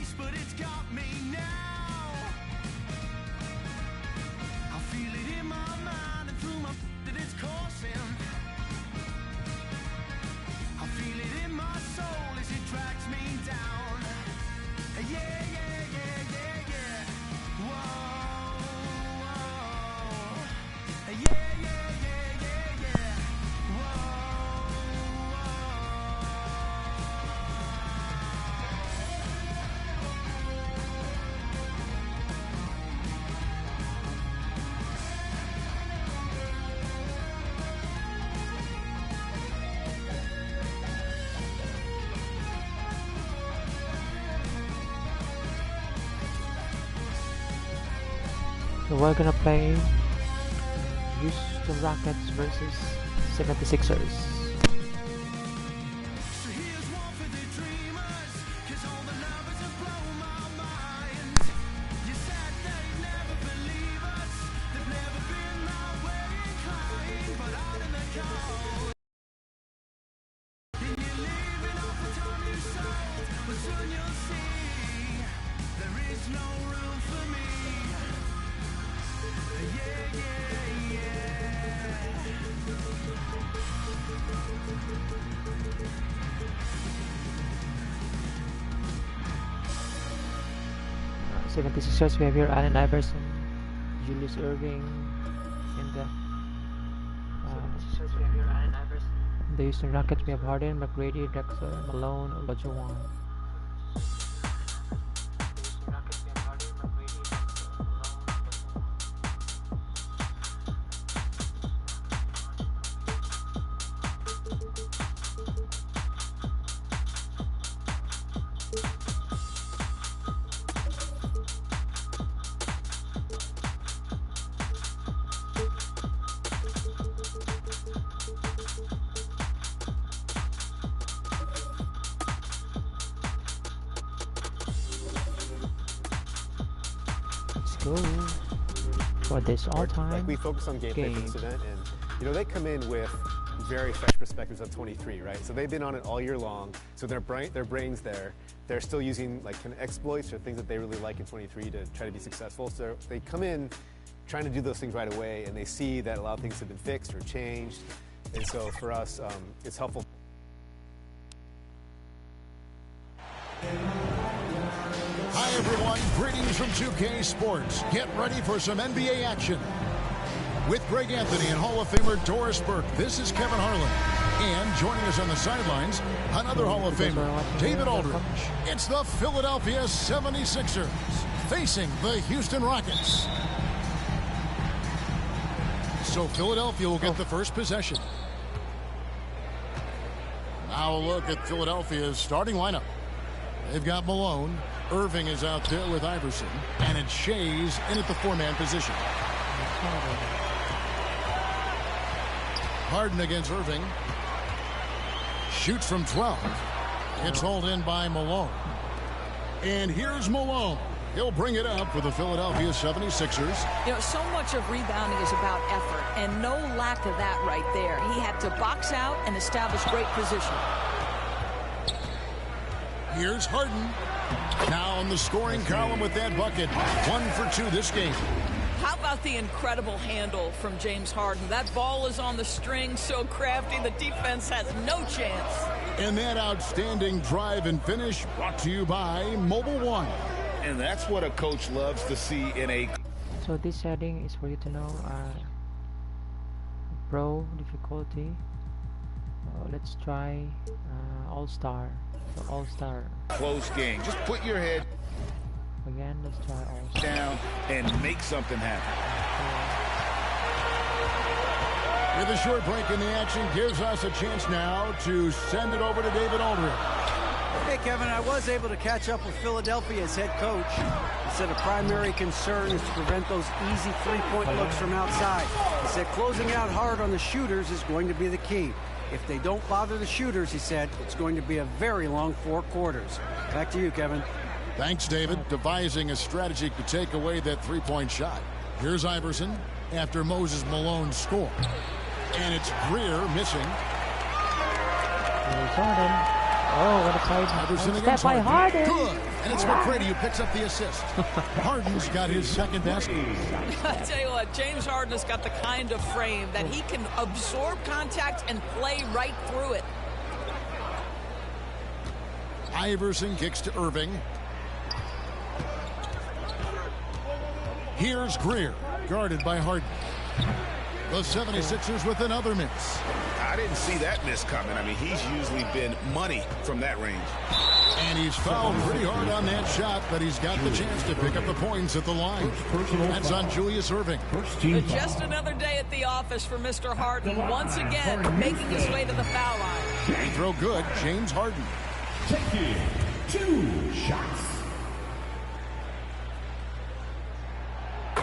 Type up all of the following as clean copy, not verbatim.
place, but it's got me now. I feel it in my mind and through my that it's coursing. I feel it in my soul as it drags me down. Yeah, yeah, yeah, yeah, yeah. Whoa, whoa. Yeah, yeah, yeah, yeah, yeah. Whoa, So we're gonna play Houston Rockets versus 76ers. so here's one for the dreamers, 'cause all the lovers have blown my mind. You said they'd never believe us, they've never been that way inclined. But out in the cold, and you're living off the time you sold. But soon you'll see, there is no room for me. Yeah, yeah, yeah. 76ers, we have here Allen Iverson, Julius Irving, and the Houston Rockets, we have Harden, McGrady, Drexler, Malone, Olajuwon. Go for this all-time like we focus on gameplay for this event, and you know they come in with very fresh perspectives of 23, right? So they've been on it all year long, so their brains there, they're still using like kind of exploits or things that they really like in 23 to try to be successful. So they come in trying to do those things right away, and they see that a lot of things have been fixed or changed, and so for us, it's helpful. Hi everyone, greetings from 2K Sports. Get ready for some NBA action. With Greg Anthony and Hall of Famer Doris Burke, this is Kevin Harlan. And joining us on the sidelines, another Hall of Famer, David Aldridge. It's the Philadelphia 76ers facing the Houston Rockets. So Philadelphia will get the first possession. Now a look at Philadelphia's starting lineup. They've got Malone. Irving is out there with Iverson. And it's Shea's in at the four-man position. Harden against Irving. Shoots from 12. It's hauled in by Malone. And here's Malone. He'll bring it up for the Philadelphia 76ers. You know, so much of rebounding is about effort, and no lack of that right there. He had to box out and establish great position. Here's Harden. Now in the scoring column with that bucket. 1 for 2 this game. How about the incredible handle from James Harden? That ball is on the string, so crafty, the defense has no chance. And that outstanding drive and finish brought to you by Mobile One. And that's what a coach loves to see in a... So this setting is for you to know pro difficulty. Let's try all-star. So all-star. Close game. Just put your head Again, let's try all-star. down and make something happen. With a short break in the action, gives us a chance now to send it over to David Aldridge. Hey, Kevin, I was able to catch up with Philadelphia's head coach. He said a primary concern is to prevent those easy three-point looks from outside. He said closing out hard on the shooters is going to be the key. If they don't bother the shooters, he said, it's going to be a very long 4 quarters. Back to you, Kevin. Thanks, David. Devising a strategy to take away that three-point shot. Here's Iverson after Moses Malone score. And it's Greer missing. Here's Harden. Oh, what a side Iverson step against by Harden. Harden. Good. And it's McGrady who picks up the assist. Harden's got his second basket. I tell you what, James Harden has got the kind of frame that he can absorb contact and play right through it. Iverson kicks to Irving. Here's Greer, guarded by Harden. The 76ers with another miss. I didn't see that miss coming. I mean, he's usually been money from that range. And he's fouled pretty hard on that shot, but he's got the chance to pick up the points at the line. That's on Julius Irving. Just another day at the office for Mr. Harden, once again making his way to the foul line. Free throw good, James Harden. Taking 2 shots.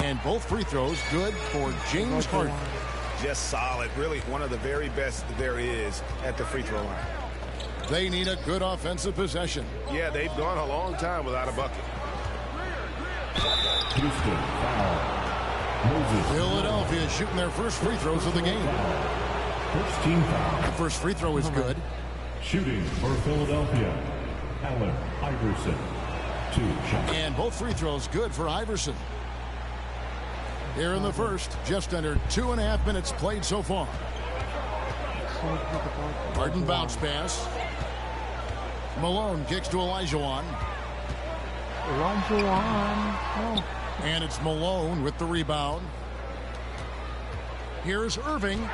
And both free throws good for James Harden. Just solid. Really one of the very best there is at the free throw line. They need a good offensive possession. Yeah, they've gone a long time without a bucket. Houston foul. Moses. Philadelphia shooting their first free throws of the game. First team foul. The first free throw is good. Shooting for Philadelphia. Allen Iverson. 2 shots. And both free throws good for Iverson. Here in the first, just under 2.5 minutes played so far. Harden bounce pass. Malone kicks to Olajuwon. And it's Malone with the rebound. Here's Irving.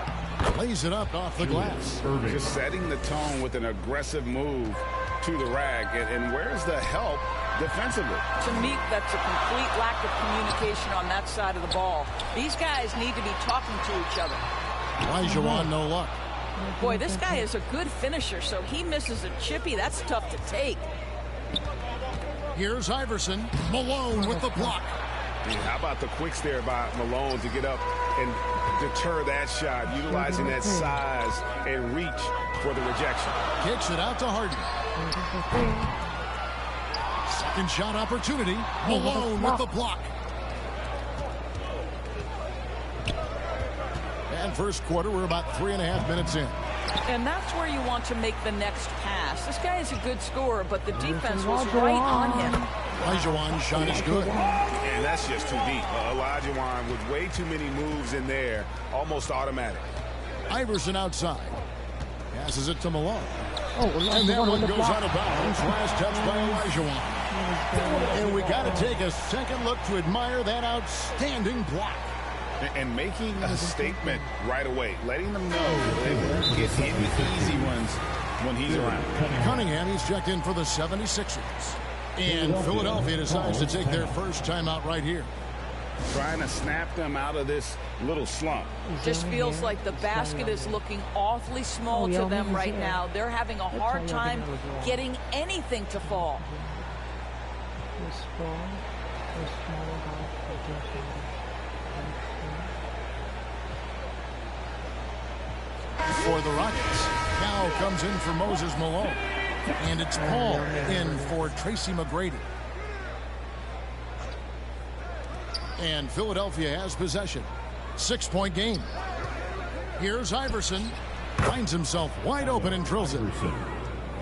Lays it up off the glass. Irving. Just setting the tone with an aggressive move to the rack. And where's the help defensively? To me, that's a complete lack of communication on that side of the ball. These guys need to be talking to each other. Olajuwon, no luck. Boy, this guy is a good finisher, so he misses a chippy. That's tough to take. Here's Iverson. Malone with the block. And how about the quicks there by Malone to get up and deter that shot, utilizing that size and reach for the rejection. Kicks it out to Harden. Second shot opportunity. Malone with the block. And first quarter, we're about 3.5 minutes in. And that's where you want to make the next pass. This guy is a good scorer, but the defense was right on him. Olajuwon's shot is good. And that's just too deep. Olajuwon with way too many moves in there, almost automatic. Iverson outside. Passes it to Malone. And that one goes out of bounds. Last touch by Olajuwon. And we got to take a second look to admire that outstanding block. And making a statement right away, letting them know they won't get any easy ones when he's around. Cunningham, he's checked in for the 76ers. And Philadelphia decides to take their first timeout right here. Trying to snap them out of this little slump. Just feels like the basket is looking awfully small to them right now. They're having a hard time getting anything to fall. For the Rockets, now comes in for Moses Malone. And it's Paul in for Tracy McGrady. And Philadelphia has possession. 6-point game. Here's Iverson. Finds himself wide open and drills it.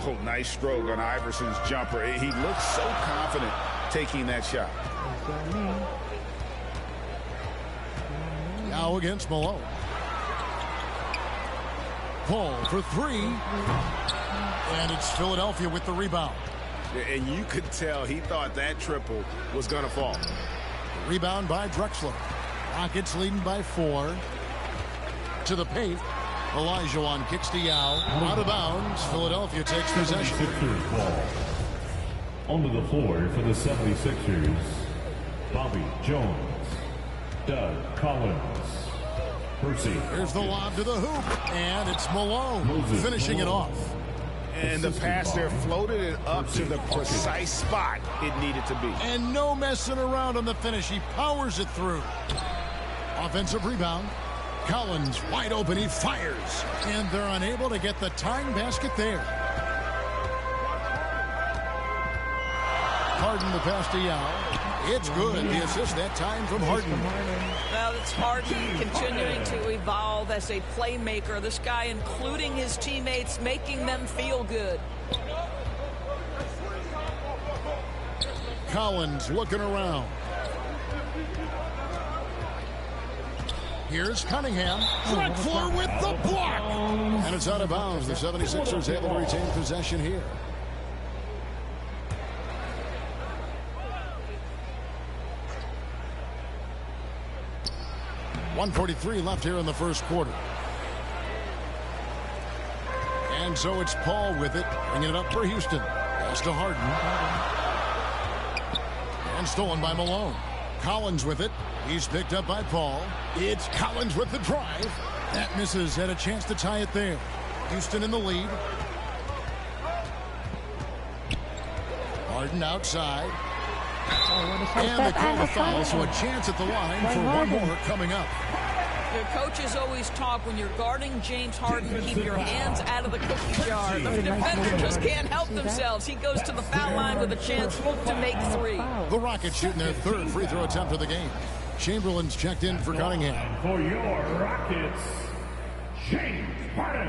Oh, nice stroke on Iverson's jumper. He looks so confident taking that shot. Now against Malone. Paul for 3. And it's Philadelphia with the rebound. And you could tell he thought that triple was going to fall. Rebound by Drexler. Rockets leading by 4. To the paint. Olajuwon kicks to Yao. Out of bounds. Philadelphia takes possession. 76ers ball. Onto the floor for the 76ers. Bobby Jones. Doug Collins. Percy. Here's the lob to the hoop. And it's Malone finishing it off. And the pass there floated it up to the precise spot it needed to be. And no messing around on the finish. He powers it through. Offensive rebound. Collins wide open. He fires. And they're unable to get the tying basket there. Harden the pass to Yao. It's good. The assist that time from Harden. Well, it's Harden continuing to evolve as a playmaker. This guy, including his teammates, making them feel good. Collins looking around. Here's Cunningham. Drexler with the block. And it's out of bounds. The 76ers able to retain possession here. .143 left here in the first quarter. And so it's Paul with it, bringing it up for Houston. Pass to Harden. And stolen by Malone. Collins with it. He's picked up by Paul. It's Collins with the drive. That misses. Had a chance to tie it there. Houston in the lead. Harden outside. And they call the foul, so a chance at the line for one more coming up. The coaches always talk, when you're guarding James Harden, keep your hands out of the cookie jar. The defender just can't help themselves. He goes to the foul line with a chance to make three. The Rockets shooting their third free throw attempt of the game. Chamberlain's checked in for Cunningham. For your Rockets, James Harden.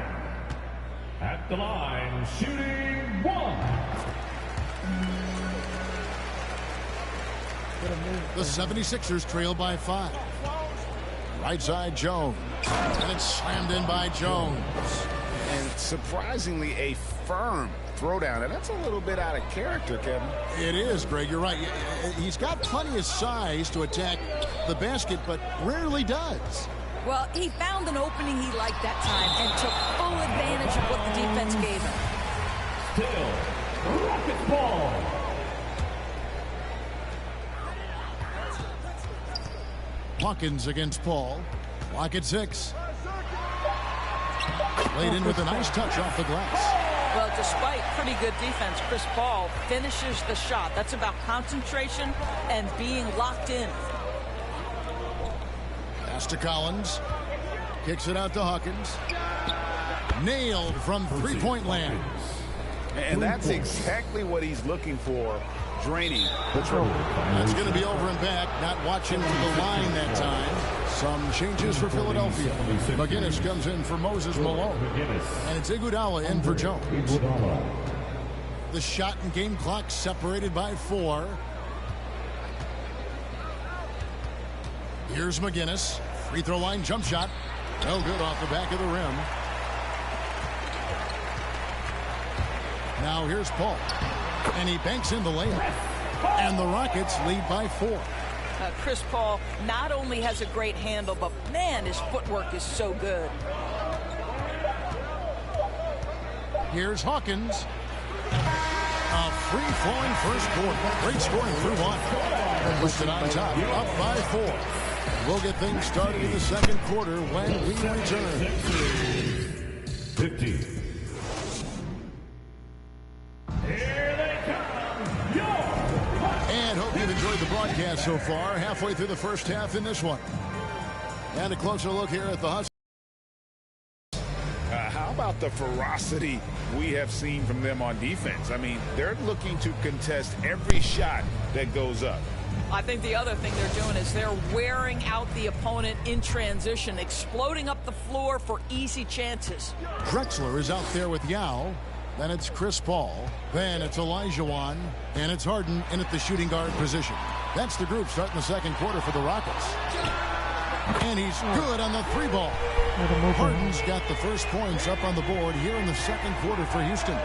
At the line, shooting one. The 76ers trail by 5. Right side, Jones. And it's slammed in by Jones. And surprisingly, a firm throwdown. And that's a little bit out of character, Kevin. It is, Greg. You're right. He's got plenty of size to attack the basket, but rarely does. Well, he found an opening he liked that time and took full advantage of what the defense gave him. Still, Rockets ball. Hawkins against Paul. Clock at 6. Played in with a nice touch off the glass. Well, despite pretty good defense, Chris Paul finishes the shot. That's about concentration and being locked in. Pass to Collins. Kicks it out to Hawkins. Nailed from three-point land. And that's exactly what he's looking for. Draining the trouble. That's going to be over and back. Not watching to the line that time. Some changes for Philadelphia. McGinnis comes in for Moses Malone. And it's Iguodala in for Jones. The shot and game clock separated by 4. Here's McGinnis. Free throw line jump shot. No good off the back of the rim. Now here's Paul. And he banks in the layup. And the Rockets lead by 4. Chris Paul not only has a great handle, but man, his footwork is so good. Here's Hawkins. A free-flowing first quarter. Great scoring through one. Listed on top, up by 4. We'll get things started in the second quarter when we return. 50. And hope you've enjoyed the broadcast so far. Halfway through the first half in this one. And a closer look here at the Huskies. How about the ferocity we have seen from them on defense? I mean, they're looking to contest every shot that goes up. I think the other thing they're doing is they're wearing out the opponent in transition, exploding up the floor for easy chances. Drexler is out there with Yao. Then it's Chris Paul. Then it's Olajuwon. And it's Harden in at the shooting guard position. That's the group starting the second quarter for the Rockets. And he's good on the 3-ball. Harden's got the first points up on the board here in the second quarter for Houston.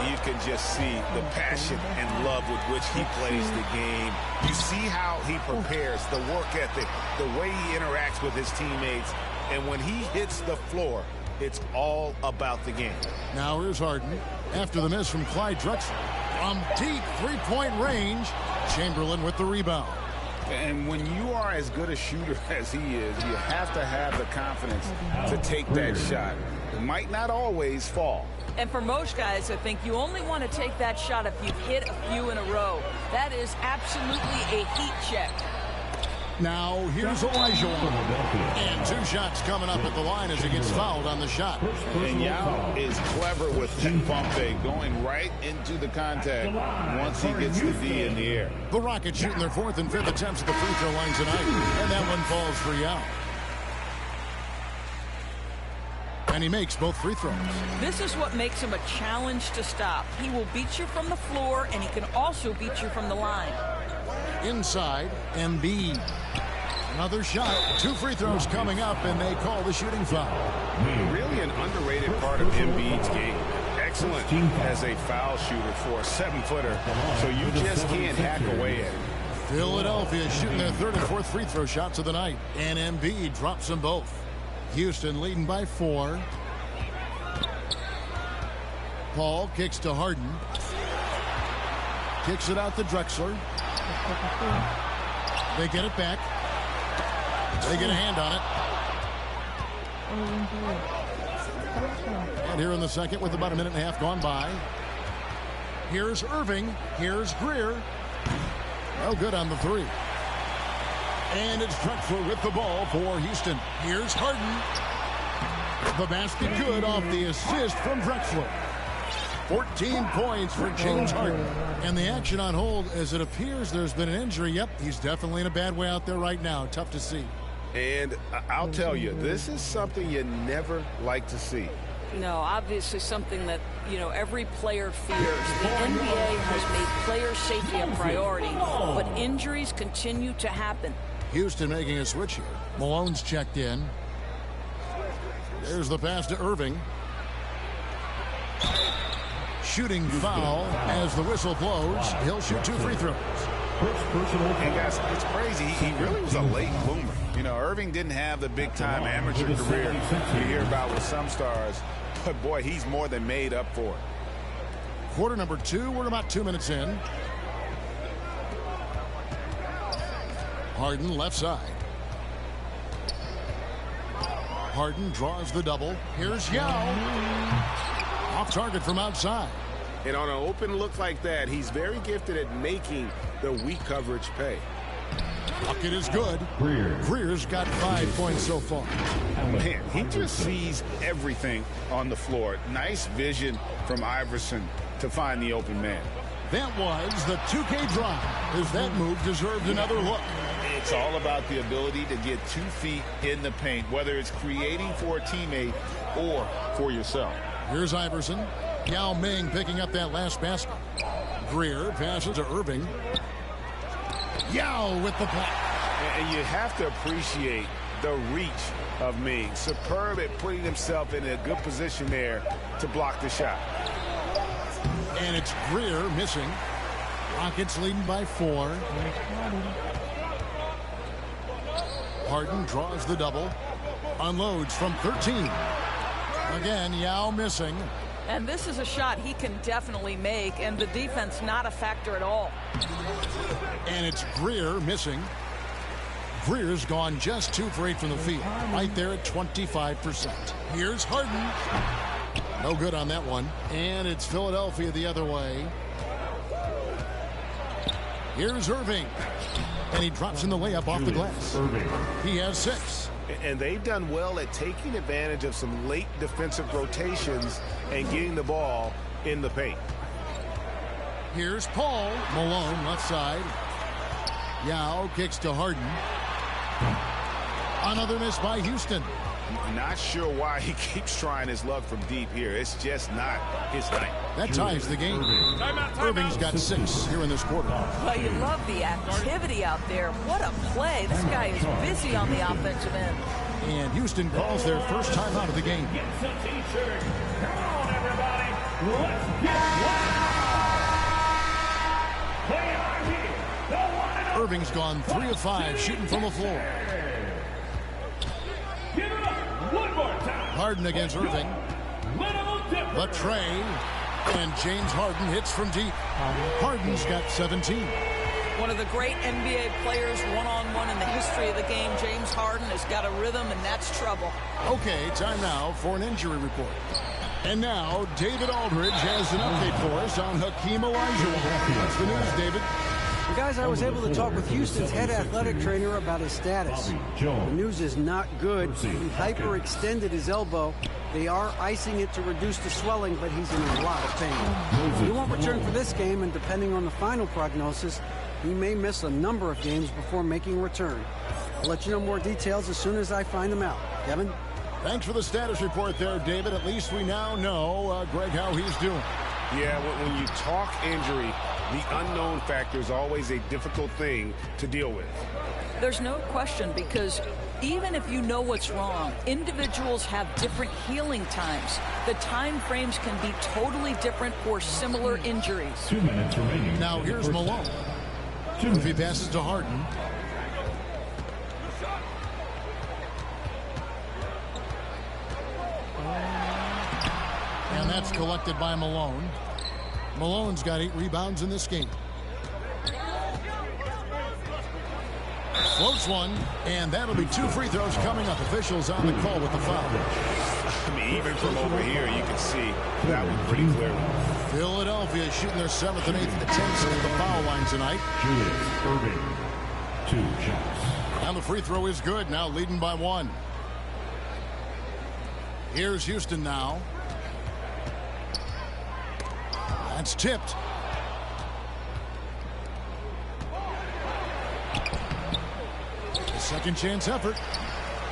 You can just see the passion and love with which he plays the game. You see how he prepares, the work ethic, the way he interacts with his teammates. And when he hits the floor, it's all about the game. Now here's Harden. After the miss from Clyde Drexler. From deep three-point range, Chamberlain with the rebound. And when you are as good a shooter as he is, you have to have the confidence to take that shot. It might not always fall. And for most guys, I think you only want to take that shot if you've hit a few in a row. That is absolutely a heat check. Now here's Olajuwon. And 2 shots coming up at the line as he gets fouled on the shot. And Yao is clever with that bump fake, going right into the contact once he gets the D in the air. The Rockets shooting their 4th and 5th attempts at the free throw line tonight. And that one falls for Yao. And he makes both free throws. This is what makes him a challenge to stop. He will beat you from the floor, and he can also beat you from the line. Inside, Embiid. Another shot. 2 free throws coming up, and they call the shooting foul. Really an underrated part of Embiid's game. Excellent as a foul shooter for a 7-footer, so you just can't hack away at it. Philadelphia shooting their 3rd and 4th free throw shots of the night, and Embiid drops them both. Houston leading by 4. Paul kicks to Harden. Kicks it out to Drexler. They get it back. They get a hand on it. And here in the second with about a minute and a half gone by. Here's Irving. Here's Greer. No good on the 3. And it's Drexler with the ball for Houston. Here's Harden. The basket good off the assist from Drexler. 14 points for James Harden. And the action on hold as it appears there's been an injury. Yep, he's definitely in a bad way out there right now. Tough to see. And I'll tell you, this is something you never like to see. No, obviously something that, every player fears. The NBA has made player safety a priority, but injuries continue to happen. Houston making a switch here. Malone's checked in. There's the pass to Irving. Shooting foul as the whistle blows. He'll shoot 2 free throws. And guys, it's crazy. He really was a late bloomer. Irving didn't have the big-time amateur career you hear about with some stars, but boy, he's more than made up for it. Quarter number 2. We're about 2 minutes in. Harden left side. Harden draws the double. Here's Yao. Off target from outside. And on an open look like that, he's very gifted at making the weak coverage pay. Bucket is good. Greer's got 5 points so far. Man, he just sees everything on the floor. Nice vision from Iverson to find the open man. That was the 2K drive, as that move deserved another look. It's all about the ability to get 2 feet in the paint, whether it's creating for a teammate or for yourself. Here's Iverson. Yao Ming picking up that last basket. Greer passes to Irving. Yao with the block. And you have to appreciate the reach of Ming. Superb at putting himself in a good position there to block the shot. And it's Greer missing. Rockets leading by 4. Harden draws the double. Unloads from 13. Again, Yao missing. And this is a shot he can definitely make, and the defense not a factor at all. And it's Greer missing. Greer's gone just 2 for 8 from the field. Right there at 25%. Here's Harden. No good on that one. And it's Philadelphia the other way. Here's Irving. And he drops in the layup off the glass. He has 6. And they've done well at taking advantage of some late defensive rotations and getting the ball in the paint. Here's Paul. Malone left side. Yao kicks to Harden. Another miss by Houston. Not sure why he keeps trying his luck from deep here. It's just not his night. That ties the game. Irving's got 6 here in this quarter. Well, you love the activity out there. What a play. This guy is busy on the offensive end. And Houston calls their first time out of the game. Get some t-shirts. Come on, everybody. Let's get wild. They are here. The one and only. Irving's gone 3 of 5 shooting from the floor. Give it up one more time. Harden against Irving. The tray. And James Harden hits from deep. Harden's got 17. One of the great NBA players one-on-one in the history of the game. James Harden has got a rhythm, and that's trouble. Okay, time now for an injury report. And now, David Aldridge has an update for us on Hakeem Olajuwon. What's the news, David? Well, guys, I was able to talk with Houston's head athletic trainer about his status. The news is not good. He hyperextended his elbow. They are icing it to reduce the swelling, but he's in a lot of pain. He won't return for this game, and depending on the final prognosis, he may miss a number of games before making a return. I'll let you know more details as soon as I find them out. Kevin? Thanks for the status report there, David. At least we now know, Greg, how he's doing. Yeah, when you talk injury, the unknown factor is always a difficult thing to deal with. There's no question, because even if you know what's wrong, individuals have different healing times. The time frames can be totally different for similar injuries. 2 minutes remaining. Now here's Malone. If he passes to Harden. And that's collected by Malone. Malone's got 8 rebounds in this game. Floats one, and that'll be 2 free throws coming up. Officials on the call with the foul. I mean, even from over here, you can see that one pretty clearly. Philadelphia shooting their 7th and 8th attempts at the foul line tonight. Julius Irving, 2 shots. And the free throw is good, now leading by 1. Here's Houston now. That's tipped. A second chance effort.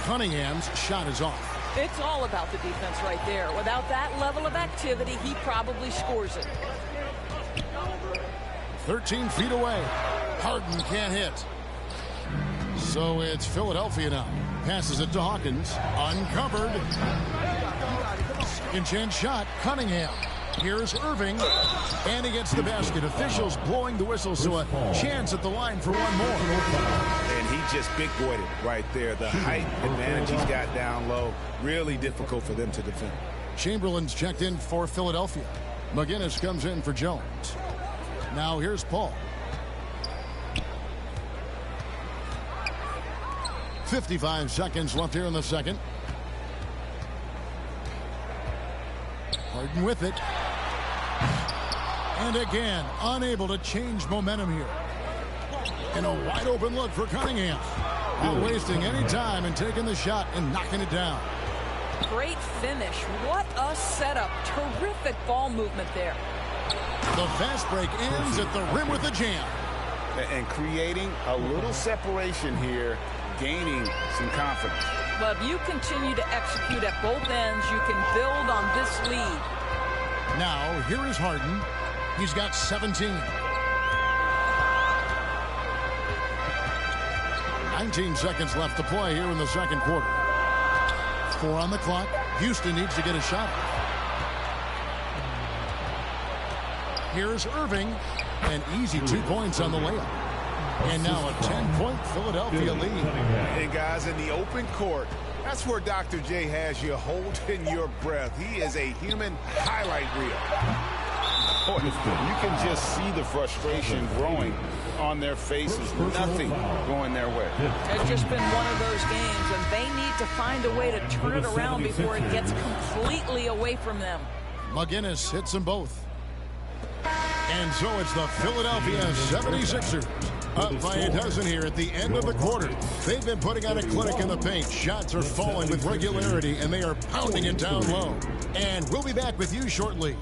Cunningham's shot is off. It's all about the defense right there. Without that level of activity, he probably scores it. 13 feet away. Harden can't hit. So it's Philadelphia now. Passes it to Hawkins. Uncovered. Second chance shot. Cunningham. Here's Irving. And he gets the basket. Officials blowing the whistle, so a chance at the line for one more. And he just big-boyed it right there. The height advantage he's got down low. Really difficult for them to defend. Chamberlain's checked in for Philadelphia. McGinnis comes in for Jones. Now here's Paul. 55 seconds left here in the second. Harden with it. And again, unable to change momentum here. And a wide open look for Cunningham. Not wasting any time and taking the shot and knocking it down. Great finish. What a setup. Terrific ball movement there. The fast break ends at the rim with a jam. And creating a little separation here, gaining some confidence. But if you continue to execute at both ends, you can build on this lead. Now, here is Harden. He's got 17. 19 seconds left to play here in the second quarter. 4 on the clock. Houston needs to get a shot. Here's Irving. An easy 2 points on the layup. And now a 10-point Philadelphia lead. And guys, in the open court, that's where Dr. J has you holding your breath. He is a human highlight reel. Boy, you can just see the frustration growing on their faces. Nothing going their way. It's just been one of those games, and they need to find a way to turn it around before it gets completely away from them. McGinnis hits them both. And so it's the Philadelphia 76ers. Up by a dozen here at the end of the quarter. They've been putting on a clinic in the paint. Shots are falling with regularity, and they are pounding it down low. And we'll be back with you shortly.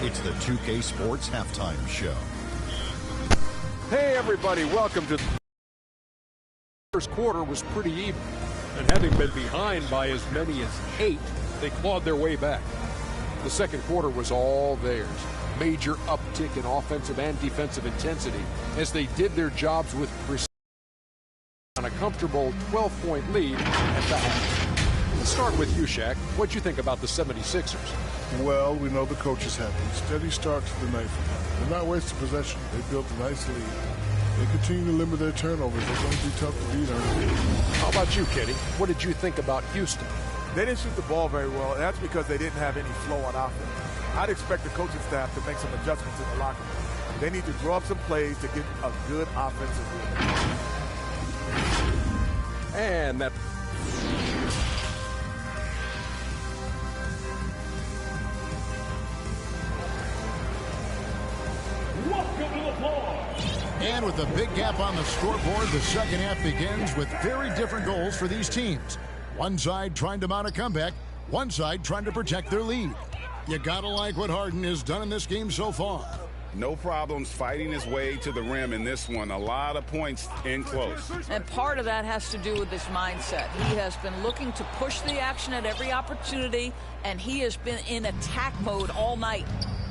It's the 2K Sports Halftime Show. Hey, everybody. Welcome to the first quarter was pretty even. And having been behind by as many as 8, they clawed their way back. The second quarter was all theirs. Major uptick in offensive and defensive intensity as they did their jobs with precision on a comfortable 12-point lead at the half. Let's start with you, Shaq. What'd you think about the 76ers? Well, we know the coach is happy. Steady start to the night for them. They're not wasting possession. They built a nice lead. They continue to limit their turnovers. They're going to be tough to beat on. How about you, Kenny? What did you think about Houston? They didn't shoot the ball very well, and that's because they didn't have any flow on offense. I'd expect the coaching staff to make some adjustments in the locker room. They need to draw up some plays to get a good offensive rhythm. And that... Welcome to the floor. And with a big gap on the scoreboard, the second half begins with very different goals for these teams. One side trying to mount a comeback, one side trying to protect their lead. You gotta like what Harden has done in this game so far. No problems fighting his way to the rim in this one. A lot of points in close. And part of that has to do with his mindset. He has been looking to push the action at every opportunity, and he has been in attack mode all night.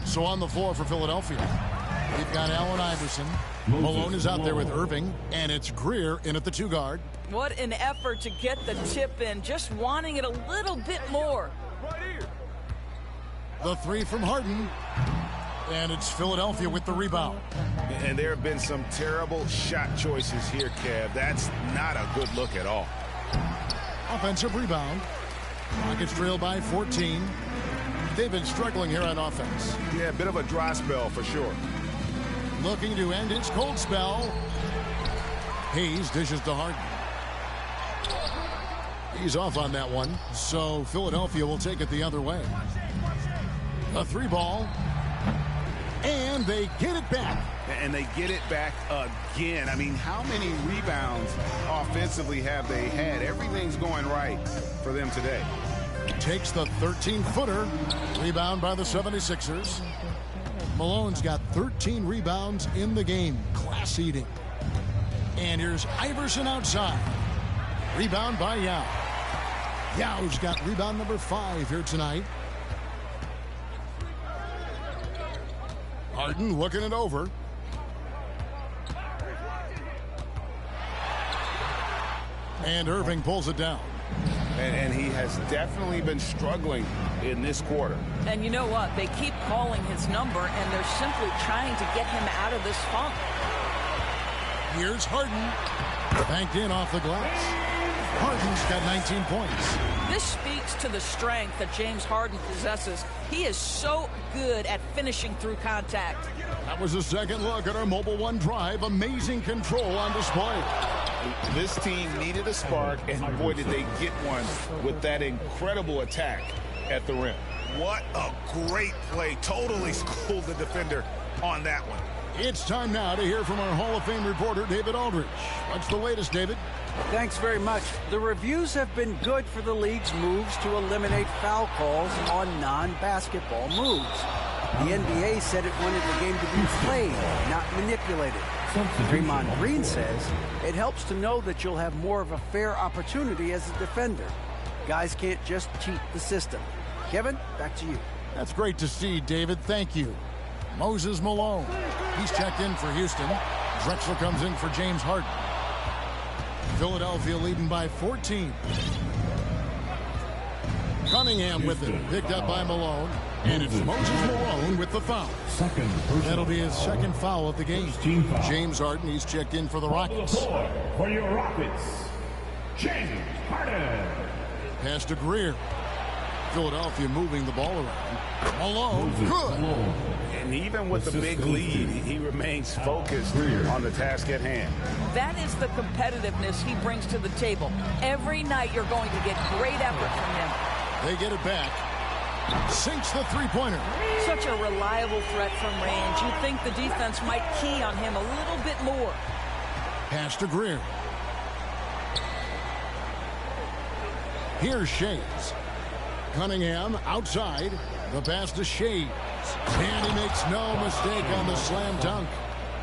So on the floor for Philadelphia, we've got Allen Iverson. Malone is out there with Irving, and it's Greer in at the 2 guard. What an effort to get the tip in, just wanting it a little bit more. The 3 from Harden, and it's Philadelphia with the rebound. And there have been some terrible shot choices here, Kev. That's not a good look at all. Offensive rebound. Rockets trail by 14. They've been struggling here on offense. Yeah, a bit of a dry spell for sure. Looking to end its cold spell. Hayes dishes to Harden. He's off on that one, so Philadelphia will take it the other way. A 3 ball, and they get it back. And they get it back again. I mean, how many rebounds offensively have they had? Everything's going right for them today. Takes the 13-footer. Rebound by the 76ers. Malone's got 13 rebounds in the game. Class eating. And here's Iverson outside. Rebound by Yao. Yao's got rebound number 5 here tonight. Harden looking it over. And Irving pulls it down. And he has definitely been struggling in this quarter. And you know what? They keep calling his number, and they're simply trying to get him out of this funk. Here's Harden. Banked in off the glass. Harden's got 19 points. This speaks to the strength that James Harden possesses. He is so good at finishing through contact. That was a second look at our Mobile One drive. Amazing control on display. This team needed a spark, and boy, did they get one with that incredible attack at the rim. What a great play. Totally schooled the defender on that one. It's time now to hear from our Hall of Fame reporter, David Aldridge. What's the latest, David? Thanks very much. The reviews have been good for the league's moves to eliminate foul calls on non-basketball moves. The NBA said it wanted the game to be played, not manipulated. Draymond Green says it helps to know that you'll have more of a fair opportunity as a defender. Guys can't just cheat the system. Kevin, back to you. That's great to see, David. Thank you. Moses Malone. He's checked in for Houston. Drexler comes in for James Harden. Philadelphia leading by 14. Cunningham with it. Picked up by Malone. And it's Moses Malone with the foul. That'll be his second foul of the game. James Harden, he's checked in for the Rockets. For your Rockets, James Harden. Pass to Greer. Philadelphia moving the ball around. Malone, good. And even with the big lead, he remains focused on the task at hand. That is the competitiveness he brings to the table. Every night you're going to get great effort from him. They get it back. Sinks the three-pointer. Such a reliable threat from range. You'd think the defense might key on him a little bit more. Pass to Greer. Here's Shades. Cunningham outside. The pass to Shades. And he makes no mistake on the slam dunk.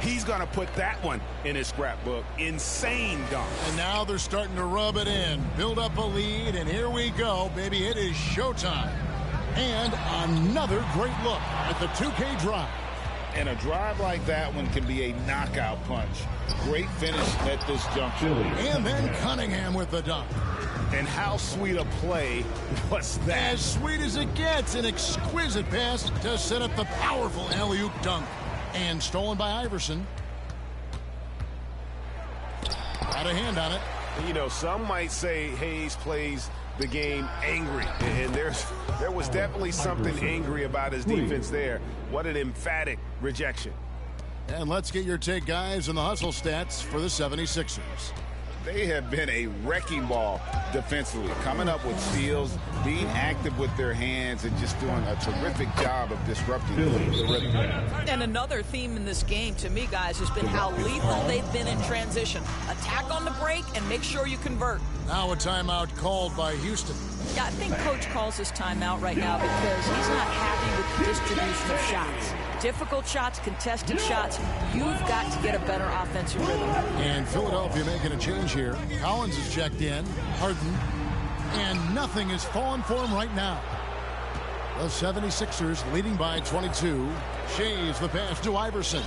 He's going to put that one in his scrapbook. Insane dunk. And now they're starting to rub it in. Build up a lead, and here we go, baby. It is showtime. And another great look at the 2K drive. And a drive like that one can be a knockout punch. Great finish at this juncture. And then Cunningham with the dunk. And how sweet a play was that? As sweet as it gets. An exquisite pass to set up the powerful alley-oop dunk. And stolen by Iverson. Got a hand on it. You know, some might say Hayes plays the game angry. And there was definitely something angry about his defense there. What an emphatic rejection. And let's get your take, guys, on the hustle stats for the 76ers. They have been a wrecking ball defensively, coming up with steals, being active with their hands, and just doing a terrific job of disrupting the rhythm. And another theme in this game, to me, guys, has been how lethal they've been in transition. Attack on the break and make sure you convert. Now a timeout called by Houston. Yeah, I think Coach calls his timeout right now because he's not happy with the distribution of shots. difficult shots, contested shots. You've got to get a better offensive rhythm. And Philadelphia making a change here. Collins is checked in. Harden. And nothing is falling for him right now. The 76ers leading by 22. Shays the pass to Iverson.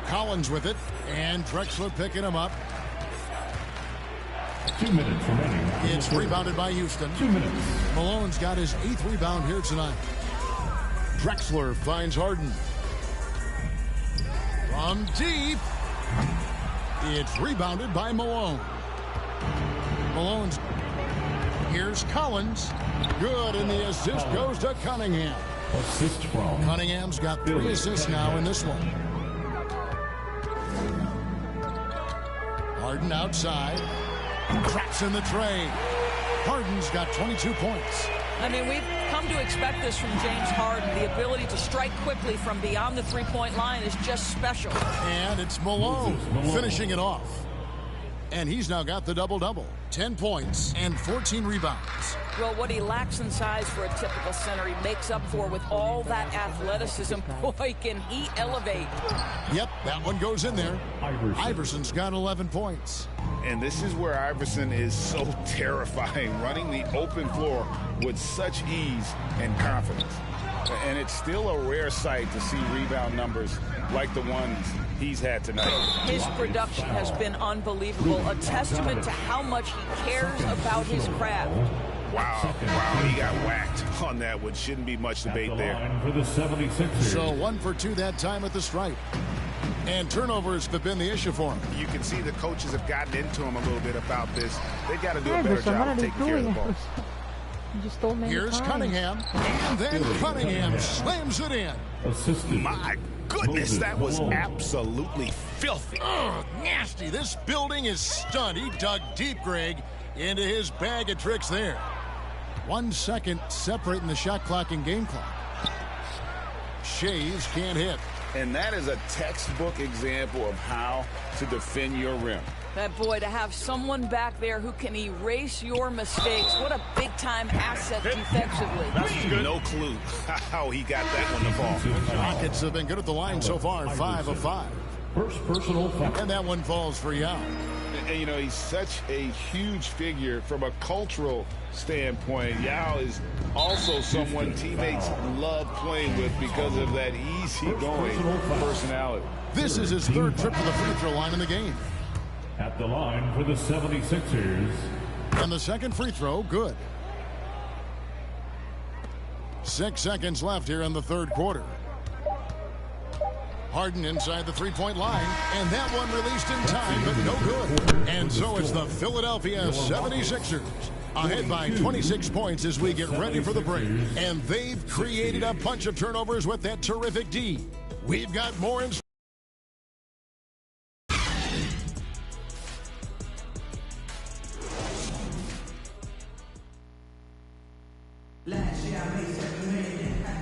Collins with it. And Drexler picking him up. 2 minutes remaining. It's rebounded by Houston. 2 minutes. Malone's got his 8th rebound here tonight. Drexler finds Harden. From deep. It's rebounded by Malone. Malone's. Here's Collins. Good, and the assist goes to Cunningham. Assist from Cunningham's got 3 assists now in this one. Harden outside. Traps in the tray. Harden's got 22 points. I mean, we've come to expect this from James Harden. The ability to strike quickly from beyond the three-point line is just special. And it's Malone finishing it off. And he's now got the double-double. 10 points and 14 rebounds. Well, what he lacks in size for a typical center, he makes up for with all that athleticism. Boy, can he elevate. Yep, that one goes in there. Iverson's got 11 points. And this is where Iverson is so terrifying, running the open floor with such ease and confidence. And it's still a rare sight to see rebound numbers like the ones he's had tonight. His production has been unbelievable, a testament to how much he cares about his craft. Wow, he got whacked on that one. Shouldn't be much debate there. For the 76ers. So 1 for 2 that time at the stripe. And turnovers have been the issue for him. You can see the coaches have gotten into him a little bit about this. They've got to do a better job of taking care of the ball. Here's Cunningham. And then Cunningham slams it in. My goodness, that was absolutely filthy. Oh, nasty. This building is stunned. He dug deep, Greg, into his bag of tricks there. 1 second separating the shot clock and game clock. Shays can't hit. And that is a textbook example of how to defend your rim. That boy, to have someone back there who can erase your mistakes, what a big-time asset defensively. No clue how he got that one to fall. Rockets have been good at the line so far, 5 of 5. First personal foul. And that one falls for Yao. And, you know, he's such a huge figure from a cultural standpoint. Yao is also someone teammates love playing with because of that easygoing personality. This is his 3rd trip to the free throw line in the game. At the line for the 76ers. And the second free throw, good. 6 seconds left here in the 3rd quarter. Harden inside the three-point line, and that one released in time, but no good. And so it's the Philadelphia 76ers ahead by 26 points as we get ready for the break. And they've created a bunch of turnovers with that terrific D. We've got more in.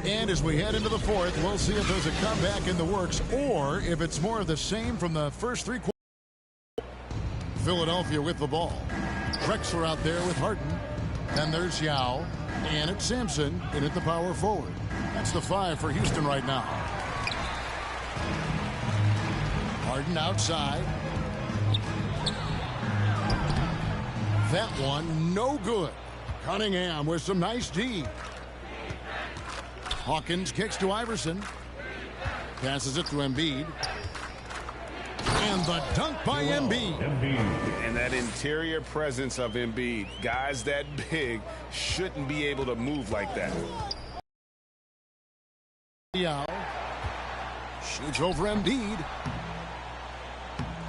And as we head into the 4th, we'll see if there's a comeback in the works or if it's more of the same from the first 3 quarters. Philadelphia with the ball. Drexler out there with Harden. Then there's Yao. And it's Sampson in at the power forward. That's the 5 for Houston right now. Harden outside. That one no good. Cunningham with some nice D. Hawkins kicks to Iverson. Passes it to Embiid. And the dunk by Embiid. And that interior presence of Embiid. Guys that big shouldn't be able to move like that. Yao shoots over Embiid.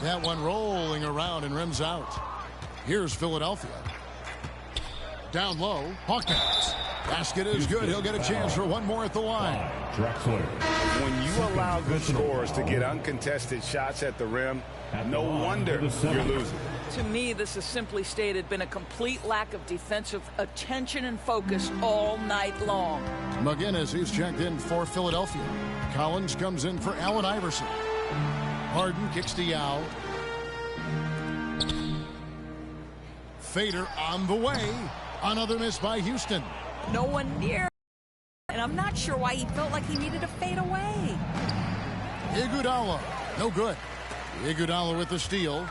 That one rolling around and rims out. Here's Philadelphia. Down low, Hawkins. Basket is good. He'll get a chance for one more at the line. When you allow good scorers to get uncontested shots at the rim, no wonder you're losing. To me, this has simply stated been a complete lack of defensive attention and focus all night long. McGinnis, who's checked in for Philadelphia. Collins comes in for Allen Iverson. Harden kicks to Yao. Fader on the way. Another miss by Houston. No one near. And I'm not sure why he felt like he needed to fade away. Iguodala, no good. Iguodala with the steal.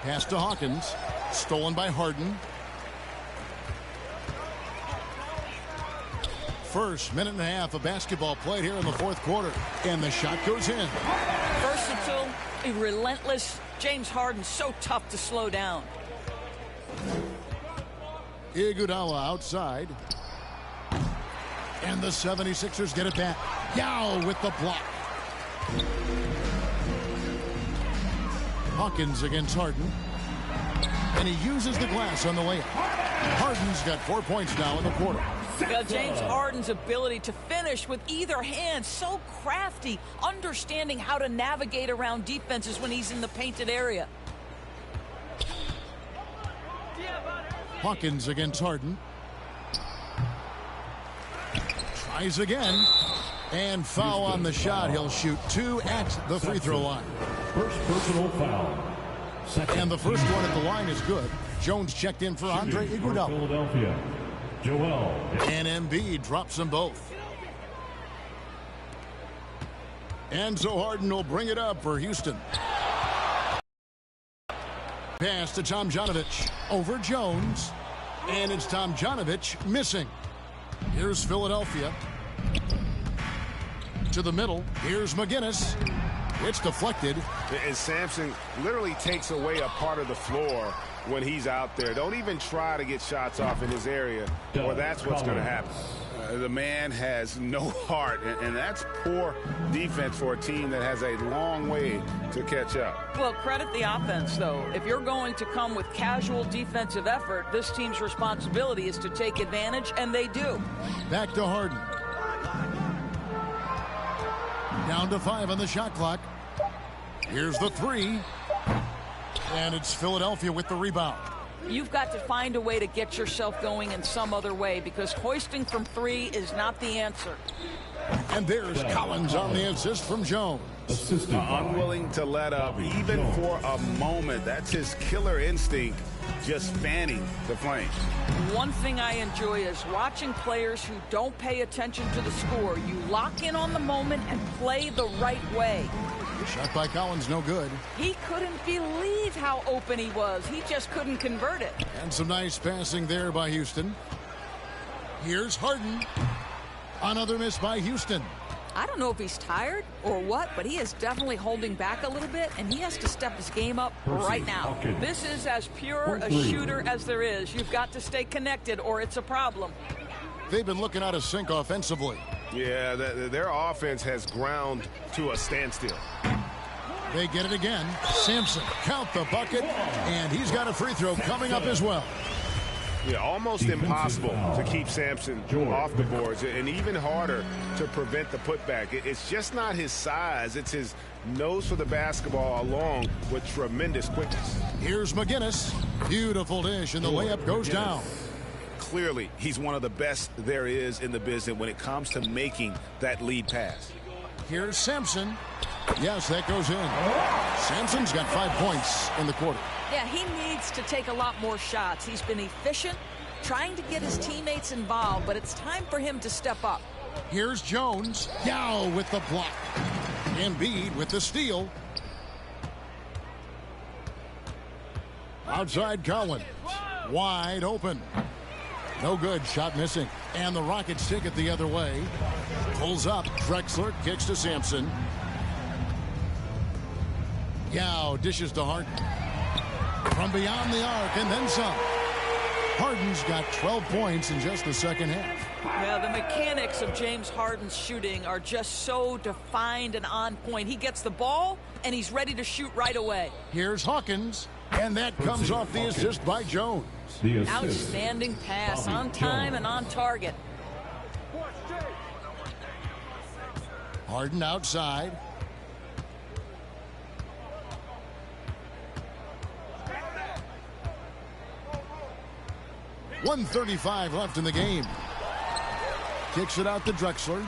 Pass to Hawkins. Stolen by Harden. First minute and a half of basketball played here in the fourth quarter. And the shot goes in. Versatile, relentless. James Harden so tough to slow down. Iguodala outside. And the 76ers get it back. Yao with the block. Hawkins against Harden. And he uses the glass on the layup. Harden's got 4 points now in the quarter. James Harden's ability to finish with either hand, so crafty, understanding how to navigate around defenses when he's in the painted area. Hawkins against Harden. Tries again. And foul on the shot. He'll shoot 2 at the free throw line. First personal foul. And the first one at the line is good. Jones checked in for Andre Iguodala. Philadelphia, Joel. And Embiid drops them both. And so Harden will bring it up for Houston. Pass to Tomjanovich. Over Jones. And it's Tomjanovich missing. Here's Philadelphia. To the middle. Here's McGinnis. It's deflected. And Sampson literally takes away a part of the floor when he's out there. Don't even try to get shots off in his area, or that's what's going to happen. The man has no heart, and that's poor defense for a team that has a long way to catch up. Well, credit the offense, though. If you're going to come with casual defensive effort, this team's responsibility is to take advantage, and they do. Back to Harden. Down to 5 on the shot clock. Here's the 3. And it's Philadelphia with the rebound. You've got to find a way to get yourself going in some other way, because hoisting from 3 is not the answer. And there's Collins on the assist from Jones. Unwilling to let up even for a moment. That's his killer instinct, just fanning the flames. One thing I enjoy is watching players who don't pay attention to the score. You lock in on the moment and play the right way. Shot by Collins, no good. He couldn't believe how open he was. He just couldn't convert it. And some nice passing there by Houston. Here's Harden. Another miss by Houston. I don't know if he's tired or what, but he is definitely holding back a little bit, and he has to step his game up right now. This is as pure a shooter as there is. You've got to stay connected or it's a problem. They've been looking out of sync offensively. Yeah, their offense has ground to a standstill. They get it again. Sampson, count the bucket, and he's got a free throw coming up as well. Yeah, almost impossible to keep Sampson off the boards, and even harder to prevent the putback. It's just not his size. It's his nose for the basketball along with tremendous quickness. Here's McGinnis. Beautiful dish, and the layup goes down. Clearly, he's one of the best there is in the business when it comes to making that lead pass. Here's Sampson. Yes, that goes in. Sampson's got 5 points in the quarter. Yeah, he needs to take a lot more shots. He's been efficient, trying to get his teammates involved, but it's time for him to step up. Here's Jones. Yao with the block. Embiid with the steal. Outside Collins. Wide open. No good. Shot missing. And the Rockets take it the other way. Pulls up. Drexler kicks to Sampson. Yao dishes to Harden. From beyond the arc and then some. Harden's got 12 points in just the second half. Yeah, the mechanics of James Harden's shooting are just so defined and on point. He gets the ball, and he's ready to shoot right away. Here's Hawkins, and that comes off the assist by Jones. Outstanding pass, on time and on target. Harden outside. .135 left in the game. Kicks it out to Drexler.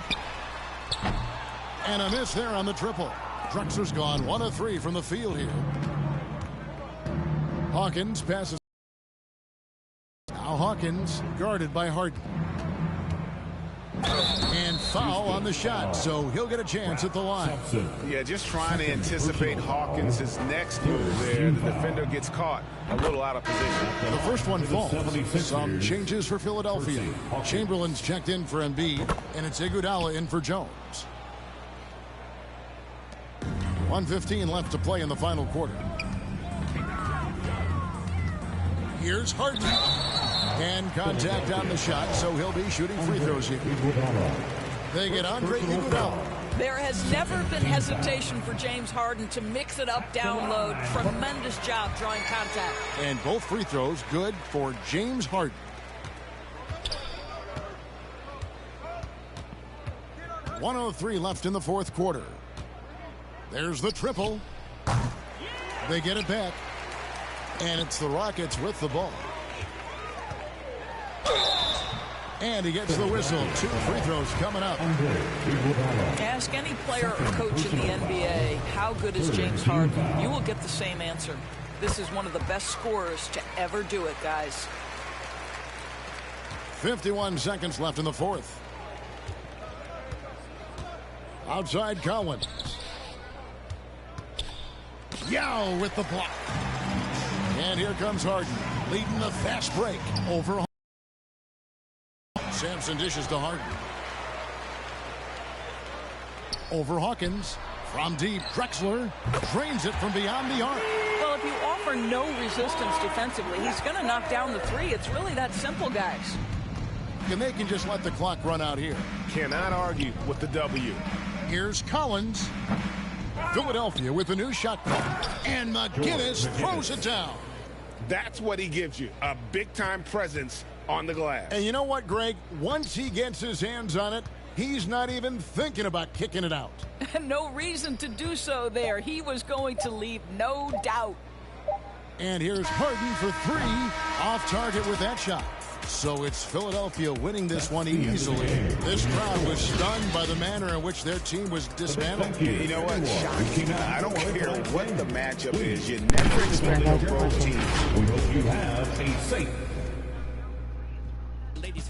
And a miss there on the triple. Drexler's gone 1 of 3 from the field here. Hawkins passes. Now Hawkins guarded by Harden. And foul on the shot, so he'll get a chance at the line. Yeah, just trying to anticipate Hawkins' next move there. The defender gets caught a little out of position. The first one falls. Some changes for Philadelphia. Chamberlain's checked in for Embiid, and it's Iguodala in for Jones. 1:15 left to play in the final quarter. Here's Harden. And contact on the shot, so he'll be shooting free throws here. They get Andre Iguodala. There has never been hesitation for James Harden to mix it up down low. Tremendous job drawing contact. And both free throws good for James Harden. .103 left in the fourth quarter. There's the triple. They get it back. And it's the Rockets with the ball. And he gets the whistle. 2 free throws coming up. Ask any player or coach in the NBA, how good is James Harden? You will get the same answer. This is one of the best scorers to ever do it, guys. 51 seconds left in the fourth. Outside Collins. Yao with the block. And here comes Harden, leading the fast break over. Sampson dishes to Harden. Over Hawkins. From deep, Drexler drains it from beyond the arc. Well, if you offer no resistance defensively, he's going to knock down the three. It's really that simple, guys. And they can just let the clock run out here. Cannot argue with the W. Here's Collins. Philadelphia with a new shot clock. And McGinnis throws it down. That's what he gives you, a big-time presence on the glass. And you know what, Greg? Once he gets his hands on it, he's not even thinking about kicking it out. No reason to do so there. He was going to leave, no doubt. And here's Harden for 3, off target with that shot. So it's Philadelphia winning this one easily. This crowd was stunned by the manner in which their team was dismantled. You know what? Shocking. I don't care what the matchup is. You never expect a road team. We hope you have a safe. Ladies.